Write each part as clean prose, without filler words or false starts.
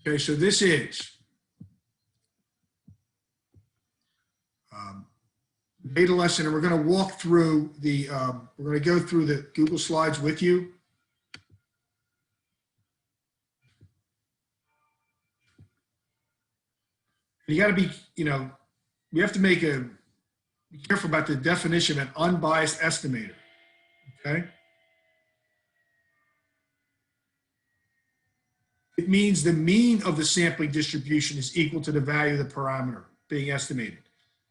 Okay, so this is beta lesson, and we're going to walk through the, we're going to go through the Google Slides with you. You got to be, you know, you have to be careful about the definition of an unbiased estimator, okay? It means the mean of the sampling distribution is equal to the value of the parameter being estimated.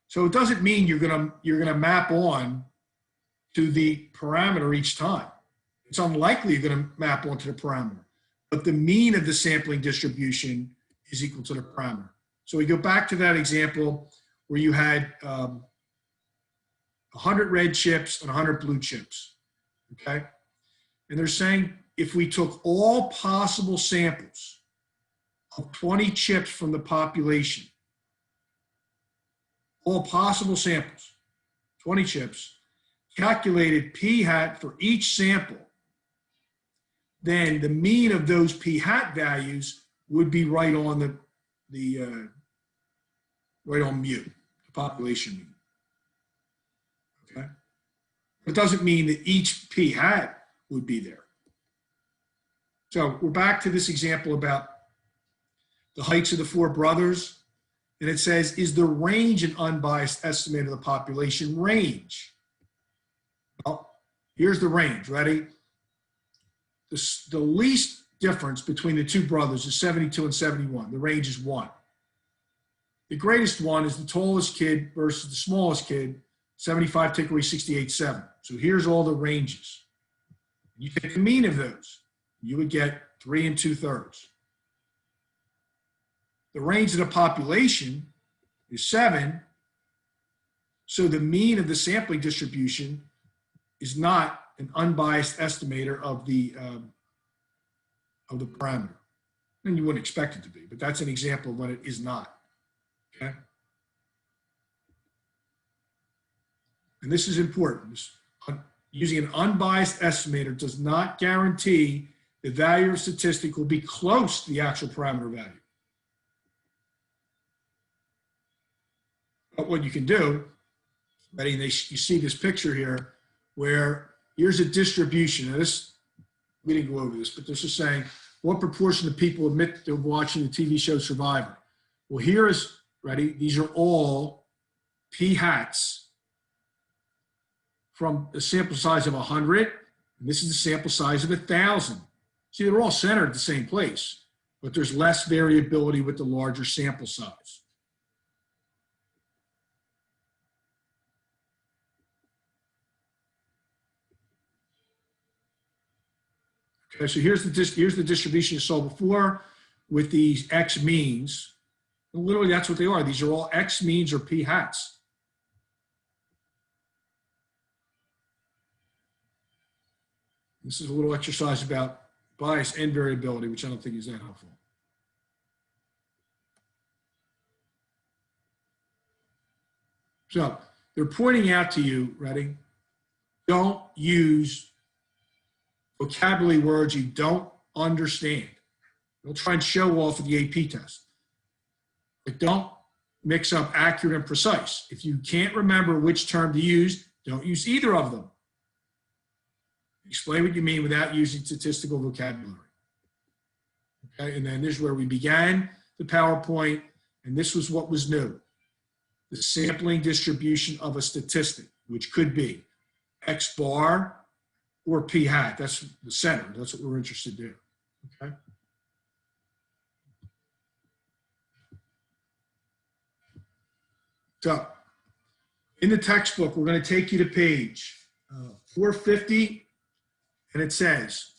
So it doesn't mean you're gonna map on to the parameter each time. It's unlikely you're gonna map onto the parameter, but the mean of the sampling distribution is equal to the parameter. So we go back to that example where you had 100 red chips and 100 blue chips, okay? And they're saying if we took all possible samples of 20 chips from the population, all possible samples, 20 chips, calculated p hat for each sample, then the mean of those p hat values would be right on right on mu, the population mean. Okay, it doesn't mean that each p hat would be there. So we're back to this example about the heights of the four brothers. And it says, is the range an unbiased estimate of the population range? Well, here's the range, ready? The least difference between the two brothers is 72 and 71. The range is 1. The greatest one is the tallest kid versus the smallest kid, 75 take away 68.7. So here's all the ranges. You take the mean of those, you would get 3 2/3. The range of the population is 7, so the mean of the sampling distribution is not an unbiased estimator of the parameter. And you wouldn't expect it to be, but that's an example of when it is not, okay? And this is important. Using an unbiased estimator does not guarantee the value of statistic will be close to the actual parameter value. But what you can do, ready, you see this picture here where here's a distribution. Now this, we didn't go over this, but this is saying what proportion of people admit they're watching the TV show Survivor. Well, here is, ready, these are all p hats from a sample size of 100, and this is the sample size of 1,000. See, they're all centered at the same place, but there's less variability with the larger sample size. Okay, so here's the distribution you saw before with these X means. And literally, that's what they are. These are all X means or p hats. This is a little exercise about bias and variability, which I don't think is that helpful. So they're pointing out to you, ready? Don't use vocabulary words you don't understand. They'll try and show off at the AP test. But don't mix up accurate and precise. If you can't remember which term to use, don't use either of them. Explain what you mean without using statistical vocabulary. Okay, and then this is where we began the PowerPoint, and this was what was new. The sampling distribution of a statistic, which could be X bar or p hat. That's the center. That's what we're interested in. Okay. So in the textbook, we're going to take you to page 450, and it says,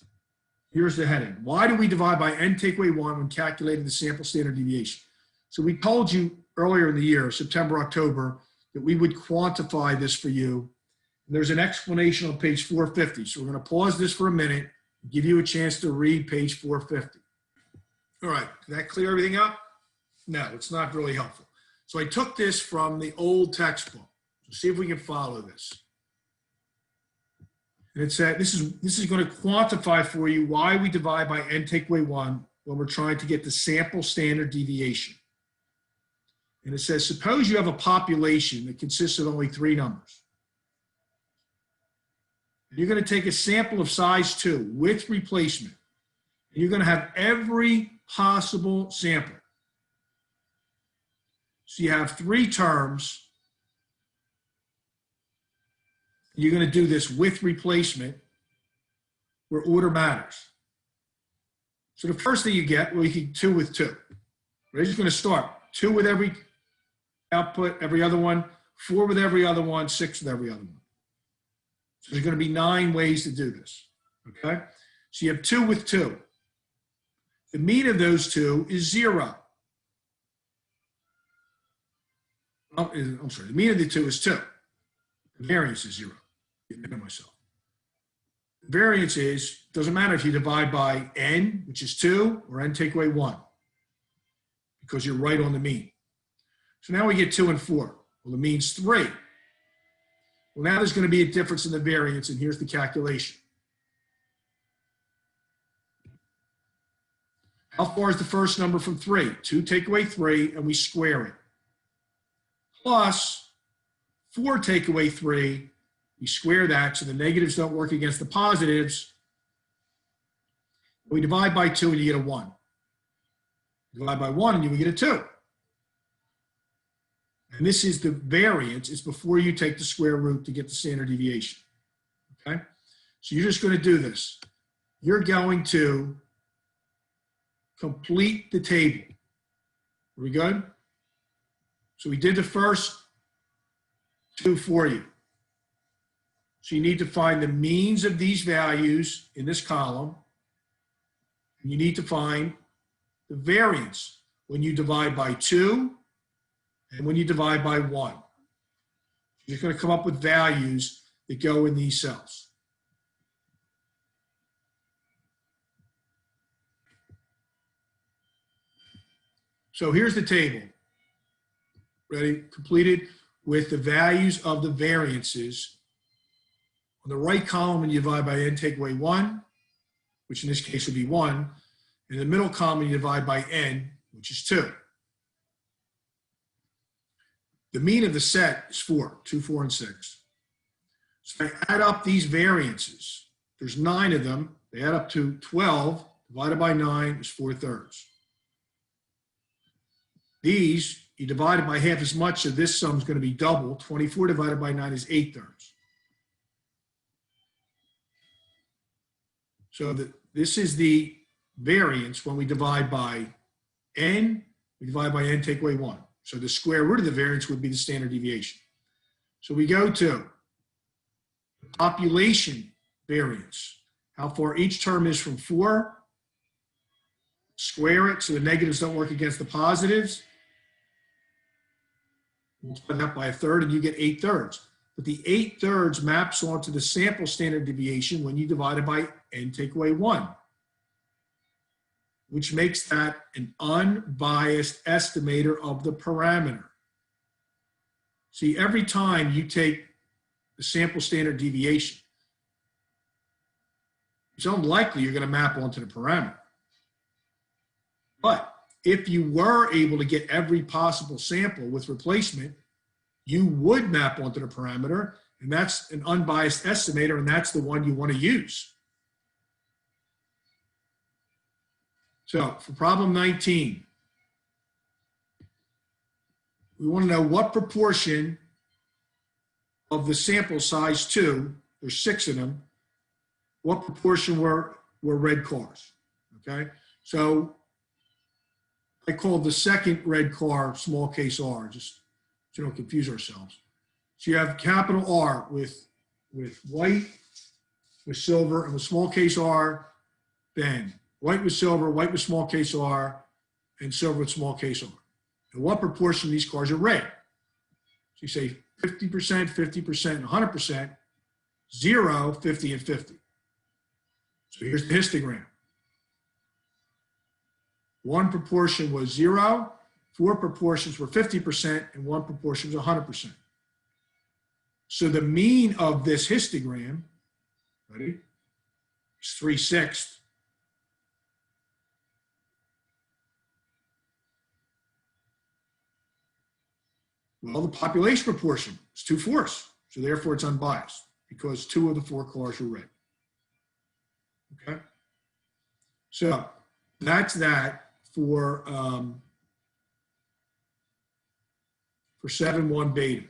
here's the heading. Why do we divide by n take away 1 when calculating the sample standard deviation? So we told you earlier in the year, September, October, that we would quantify this for you. And there's an explanation on page 450. So we're going to pause this for a minute, give you a chance to read page 450. All right, did that clear everything up? No, it's not really helpful. So I took this from the old textbook. So see if we can follow this. And it said, this is going to quantify for you why we divide by n take away 1 when we're trying to get the sample standard deviation. And it says, suppose you have a population that consists of only 3 numbers. And you're going to take a sample of size 2 with replacement. And you're going to have every possible sample. So you have 3 terms. You're going to do this with replacement where order matters. So the first thing you get, well, you get 2 with 2. We're just going to start 2 with every output, every other one, 4 with every other one, 6 with every other one. So there's going to be 9 ways to do this, okay? So you have 2 with 2. The mean of those 2 is 0. Oh, I'm sorry, the mean of the 2 is 2. The variance is 0. I'm getting ahead of myself. The variance is, doesn't matter if you divide by n, which is 2, or n take away 1, because you're right on the mean. So now we get 2 and 4. Well, the mean's 3. Well, now there's going to be a difference in the variance, and here's the calculation. How far is the first number from 3? 2 take away 3, and we square it. Plus 4 take away 3, we square that so the negatives don't work against the positives. We divide by 2 and you get a 1. Divide by 1 and you get a 2. And this is the variance. It's before you take the square root to get the standard deviation. Okay? So you're just going to do this. You're going to complete the table. Are we good? So we did the first 2 for you. So you need to find the means of these values in this column. And you need to find the variance when you divide by 2 and when you divide by 1. You're going to come up with values that go in these cells. So here's the table. Ready? Completed with the values of the variances. On the right column, when you divide by n, take away 1, which in this case would be 1. In the middle column, you divide by n, which is 2. The mean of the set is 4, 2, 4, and 6. So I add up these variances. There's 9 of them. They add up to 12. Divided by 9 is 4/3. These, you divide it by half as much, so this sum is going to be double. 24 divided by 9 is 8/3. So this is the variance when we divide by n, we divide by n, take away 1. So the square root of the variance would be the standard deviation. So we go to population variance, how far each term is from 4, square it so the negatives don't work against the positives, multiply that by 1/3 and you get 8/3. But the 8/3 maps onto the sample standard deviation when you divide it by n take away 1, which makes that an unbiased estimator of the parameter. See, every time you take the sample standard deviation, it's unlikely you're going to map onto the parameter. But if you were able to get every possible sample with replacement, you would map onto the parameter, and that's an unbiased estimator, and that's the one you want to use. So for problem 19, we want to know what proportion of the sample size 2, there's 6 of them, what proportion were red cars, okay? So I called the second red car small case r, just so we don't confuse ourselves. So you have capital R with white, with silver, and with small case r, then white with silver, white with small case r, and silver with small case r. And what proportion of these cars are red? So you say 50%, 50%, and 100%, 0, 50, and 50. So here's the histogram. One proportion was 0, 4 proportions were 50%, and 1 proportion was 100%. So the mean of this histogram, ready, is 3/6. Well, the population proportion is 2/4, so therefore it's unbiased because 2 of the 4 cars are red. Okay, so that's that for 7.1 beta.